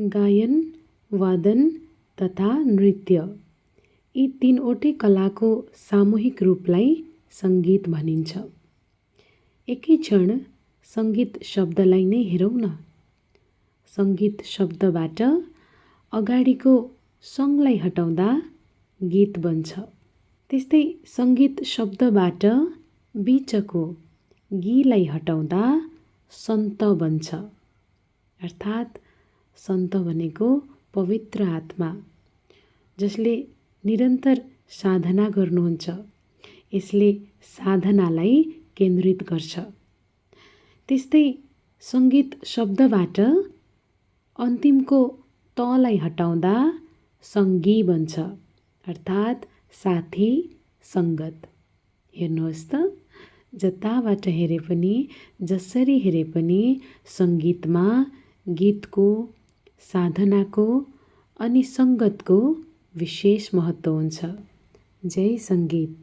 गायन, वादन तथा नृत्य यी तीनवटै कलाको सामूहिक रूपलाई सङ्गीत भनिन्छ। एकै क्षण सङ्गीत शब्दलाई नै हेरौँ न। सङ्गीत शब्दबाट अगाडिको सँगलाई हटाउँदा गीत बन्छ। त्यस्तै सङ्गीत शब्दबाट बीचको गीलाई हटाउँदा सन्त बन्छ। अर्थात् सन्त भनेको पवित्र आत्मा जसले निरन्तर साधना गर्नुहुन्छ। यसले साधनालाई केन्द्रित गर्छ। त्यस्तै सङ्गीत शब्दबाट अन्तिमको तलाई हटाउँदा सङ्गी बन्छ। अर्थात् साथी, सङ्गत। हेर्नुहोस् त, जताबाट हेरे पनि, जसरी हेरे पनि सङ्गीतमा गीतको, साधनाको अनि सङ्गतको विशेष महत्त्व हुन्छ। जय सङ्गीत।